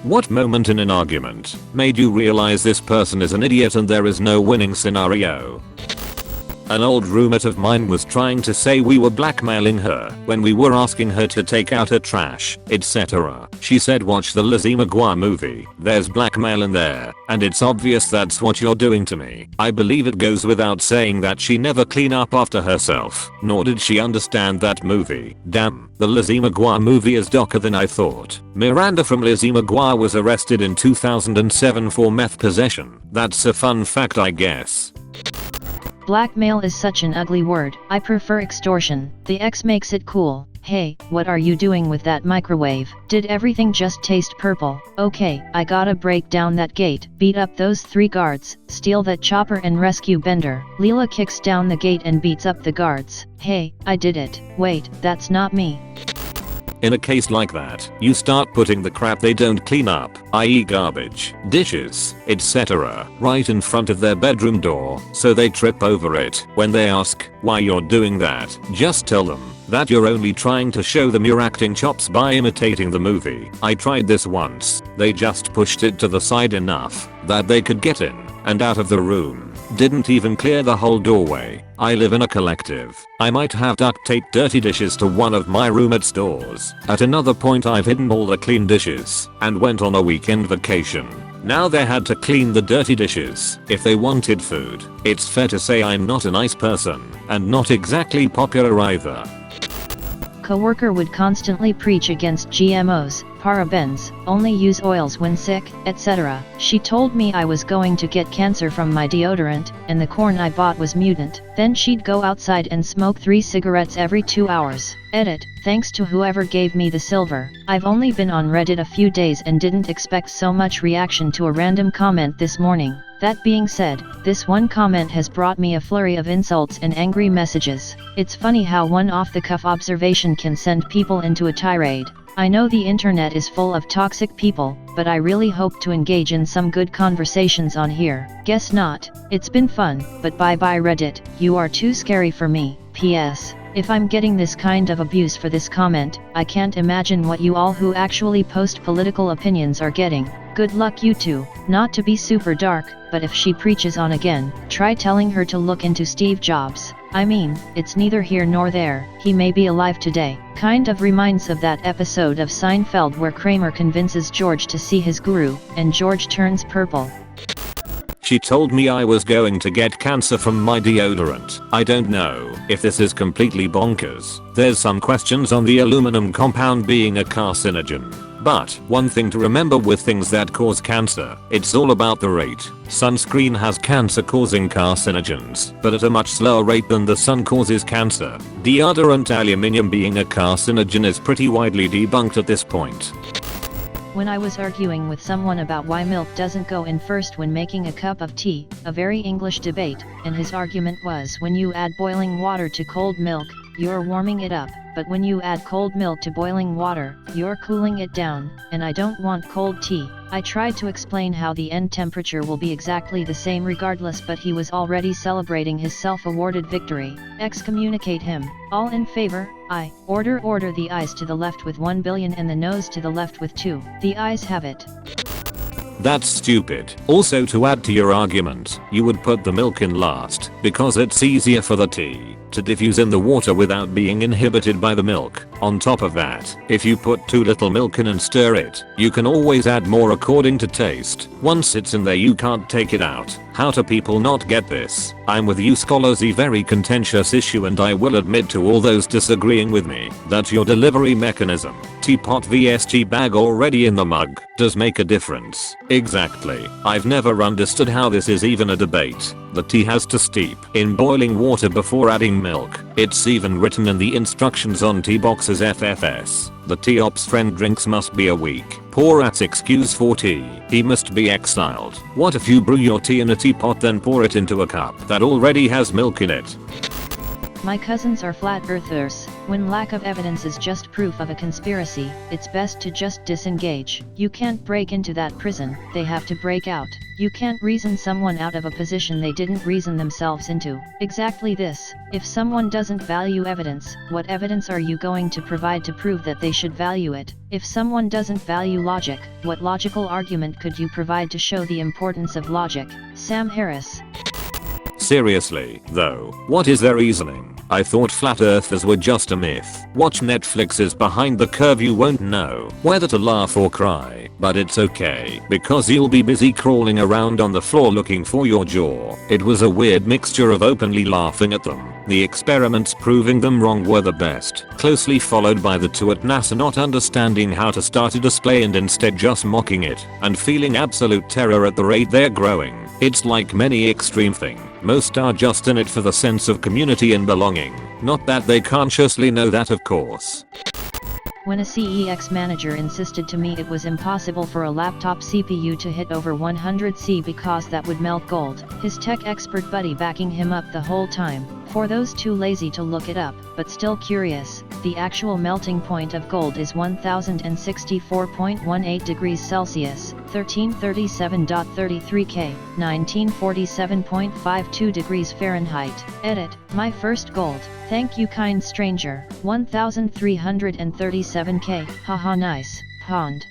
What moment in an argument made you realize this person is an idiot and there is no winning scenario? An old roommate of mine was trying to say we were blackmailing her when we were asking her to take out her trash, etc. She said watch the Lizzie McGuire movie, there's blackmail in there, and it's obvious that's what you're doing to me. I believe it goes without saying that she never clean up after herself, nor did she understand that movie. Damn, the Lizzie McGuire movie is darker than I thought. Miranda from Lizzie McGuire was arrested in 2007 for meth possession. That's a fun fact I guess. Blackmail is such an ugly word. I prefer extortion. The X makes it cool. Hey, what are you doing with that microwave? Did everything just taste purple? Okay, I gotta break down that gate, beat up those 3 guards, steal that chopper and rescue Bender. Leela kicks down the gate and beats up the guards. Hey, I did it. Wait, that's not me. In a case like that, you start putting the crap they don't clean up, i.e. garbage, dishes, etc., right in front of their bedroom door, so they trip over it. When they ask why you're doing that, just tell them that you're only trying to show them your acting chops by imitating the movie. I tried this once. They just pushed it to the side enough that they could get in and out of the room. Didn't even clear the whole doorway. I live in a collective. I might have duct taped dirty dishes to one of my roommate's doors. At another point I've hidden all the clean dishes and went on a weekend vacation. Now they had to clean the dirty dishes if they wanted food. It's fair to say I'm not a nice person and not exactly popular either. Coworker would constantly preach against GMOs, parabens, only use oils when sick, etc. She told me I was going to get cancer from my deodorant, and the corn I bought was mutant. Then she'd go outside and smoke 3 cigarettes every 2 hours. Edit, thanks to whoever gave me the silver. I've only been on Reddit a few days and didn't expect so much reaction to a random comment this morning. That being said, this one comment has brought me a flurry of insults and angry messages. It's funny how one off-the-cuff observation can send people into a tirade. I know the internet is full of toxic people, but I really hope to engage in some good conversations on here. Guess not. It's been fun, but bye bye Reddit, you are too scary for me. PS. If I'm getting this kind of abuse for this comment, I can't imagine what you all who actually post political opinions are getting. Good luck you two. Not to be super dark, but if she preaches on again, try telling her to look into Steve Jobs. I mean, it's neither here nor there, he may be alive today. Kind of reminds of that episode of Seinfeld where Kramer convinces George to see his guru, and George turns purple. She told me I was going to get cancer from my deodorant. I don't know if this is completely bonkers. There's some questions on the aluminum compound being a carcinogen. But one thing to remember with things that cause cancer, it's all about the rate. Sunscreen has cancer-causing carcinogens, but at a much slower rate than the sun causes cancer. Deodorant aluminium being a carcinogen is pretty widely debunked at this point. When I was arguing with someone about why milk doesn't go in first when making a cup of tea, a very English debate, and his argument was when you add boiling water to cold milk, you're warming it up, but when you add cold milk to boiling water, you're cooling it down, and I don't want cold tea. I tried to explain how the end temperature will be exactly the same regardless, but he was already celebrating his self-awarded victory. Excommunicate him. All in favor? Aye. Order the eyes to the left with 1 billion and the nose to the left with 2. The eyes have it. That's stupid. Also, to add to your argument, you would put the milk in last, because it's easier for the tea to diffuse in the water without being inhibited by the milk. On top of that, if you put too little milk in and stir it, you can always add more according to taste. Once it's in there you can't take it out. How do people not get this? I'm with you scholars, a very contentious issue, and I will admit to all those disagreeing with me that your delivery mechanism, teapot vs tea bag already in the mug, does make a difference. Exactly. I've never understood how this is even a debate. The tea has to steep in boiling water before adding milk. It's even written in the instructions on tea boxes FFS. The tea ops friend drinks must be a weak, poor at excuse for tea. He must be exiled. What if you brew your tea in a teapot then pour it into a cup that already has milk in it? My cousins are flat earthers. When lack of evidence is just proof of a conspiracy, it's best to just disengage. You can't break into that prison, they have to break out. You can't reason someone out of a position they didn't reason themselves into. Exactly this. If someone doesn't value evidence, what evidence are you going to provide to prove that they should value it? If someone doesn't value logic, what logical argument could you provide to show the importance of logic? Sam Harris. Seriously, though, what is their reasoning? I thought flat earthers were just a myth. Watch Netflix's Behind the Curve, you won't know whether to laugh or cry, but it's okay, because you'll be busy crawling around on the floor looking for your jaw. It was a weird mixture of openly laughing at them, the experiments proving them wrong were the best, closely followed by the two at NASA not understanding how to start a display and instead just mocking it, and feeling absolute terror at the rate they're growing. It's like many extreme thing. Most are just in it for the sense of community and belonging, not that they consciously know that, of course. When a CEX manager insisted to me it was impossible for a laptop CPU to hit over 100C because that would melt gold, his tech expert buddy backing him up the whole time. For those too lazy to look it up, but still curious, the actual melting point of gold is 1064.18 degrees Celsius, 1337.33 K, 1947.52 degrees Fahrenheit. Edit, my first gold. Thank you kind stranger. 1337 K, haha nice, pond.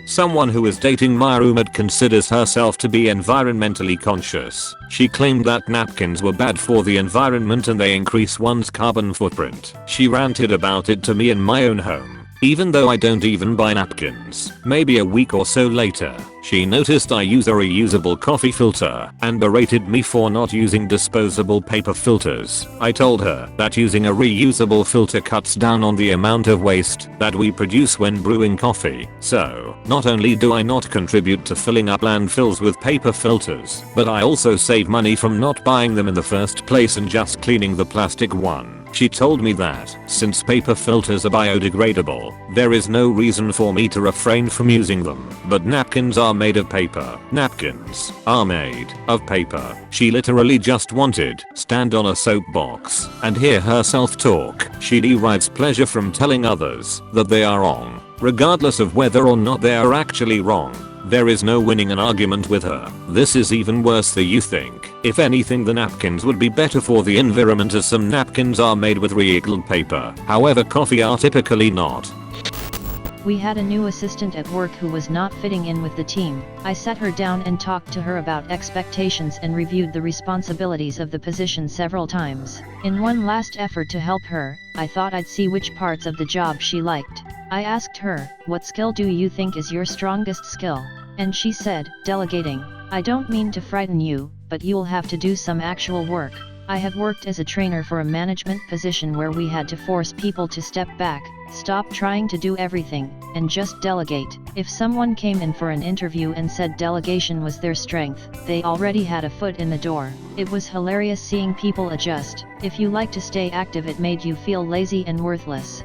Someone who is dating my roommate considers herself to be environmentally conscious. She claimed that napkins were bad for the environment and they increase one's carbon footprint. She ranted about it to me in my own home, even though I don't even buy napkins. Maybe a week or so later, she noticed I use a reusable coffee filter and berated me for not using disposable paper filters. I told her that using a reusable filter cuts down on the amount of waste that we produce when brewing coffee. So, not only do I not contribute to filling up landfills with paper filters, but I also save money from not buying them in the first place and just cleaning the plastic one. She told me that, since paper filters are biodegradable, there is no reason for me to refrain from using them. But napkins are made of paper. Napkins are made of paper. She literally just wanted stand on a soapbox and hear herself talk. She derives pleasure from telling others that they are wrong, regardless of whether or not they are actually wrong. There is no winning an argument with her. This is even worse than you think. If anything, the napkins would be better for the environment as some napkins are made with recycled paper. However, coffee are typically not. We had a new assistant at work who was not fitting in with the team. I sat her down and talked to her about expectations and reviewed the responsibilities of the position several times. In one last effort to help her, I thought I'd see which parts of the job she liked. I asked her, what skill do you think is your strongest skill? And she said, delegating. I don't mean to frighten you, but you'll have to do some actual work. I have worked as a trainer for a management position where we had to force people to step back, stop trying to do everything, and just delegate. If someone came in for an interview and said delegation was their strength, they already had a foot in the door. It was hilarious seeing people adjust. If you like to stay active, it made you feel lazy and worthless.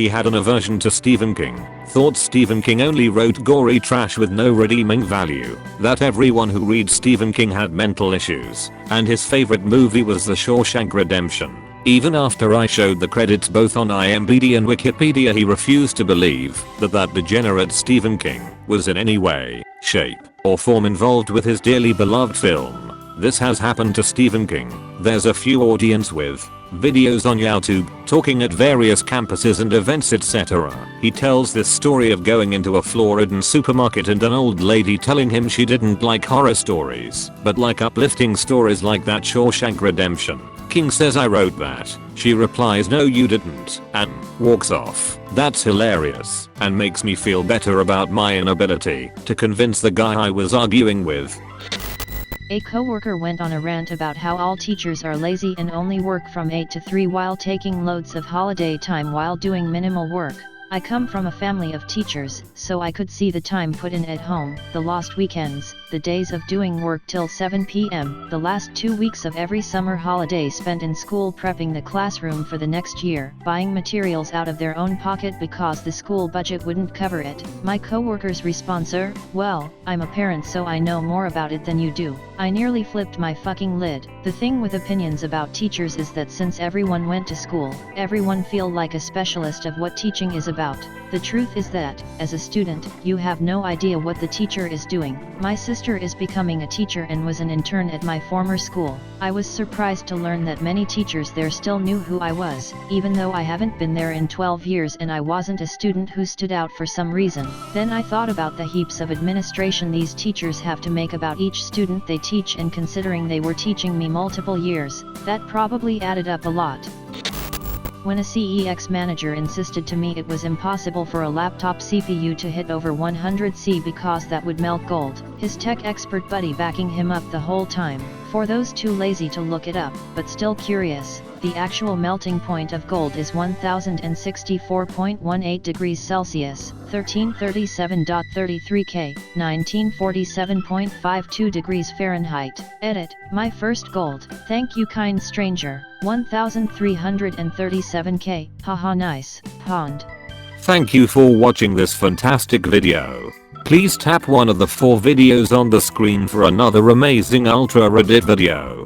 He had an aversion to Stephen King, thought Stephen King only wrote gory trash with no redeeming value, that everyone who reads Stephen King had mental issues, and his favorite movie was The Shawshank Redemption. Even after I showed the credits both on IMDb and Wikipedia, he refused to believe that degenerate Stephen King was in any way, shape, or form involved with his dearly beloved film. This has happened to Stephen King. There's a few audience with videos on YouTube talking at various campuses and events, etc. He tells this story of going into a Floridan supermarket and an old lady telling him she didn't like horror stories, but like uplifting stories like that Shawshank Redemption. King says, I wrote that. She replies, no you didn't, and walks off. That's hilarious, and makes me feel better about my inability to convince the guy I was arguing with. A coworker went on a rant about how all teachers are lazy and only work from 8 to 3 while taking loads of holiday time while doing minimal work. I come from a family of teachers, so I could see the time put in at home, the lost weekends, the days of doing work till 7 p.m., the last 2 weeks of every summer holiday spent in school prepping the classroom for the next year, buying materials out of their own pocket because the school budget wouldn't cover it. My coworker's response, well, I'm a parent so I know more about it than you do. I nearly flipped my fucking lid. The thing with opinions about teachers is that since everyone went to school, everyone feel like a specialist of what teaching is about. The truth is that, as a student, you have no idea what the teacher is doing. My sister is becoming a teacher and was an intern at my former school. I was surprised to learn that many teachers there still knew who I was, even though I haven't been there in 12 years and I wasn't a student who stood out for some reason. Then I thought about the heaps of administration these teachers have to make about each student they teach, and considering they were teaching me multiple years, that probably added up a lot. When a CEX manager insisted to me it was impossible for a laptop CPU to hit over 100C because that would melt gold, his tech expert buddy backing him up the whole time. For those too lazy to look it up, but still curious, the actual melting point of gold is 1064.18 degrees Celsius, 1337.33 K, 1947.52 degrees Fahrenheit. Edit, my first gold. Thank you kind stranger. 1337 K, haha nice, pond. Thank you for watching this fantastic video. Please tap one of the 4 videos on the screen for another amazing AskReddit video.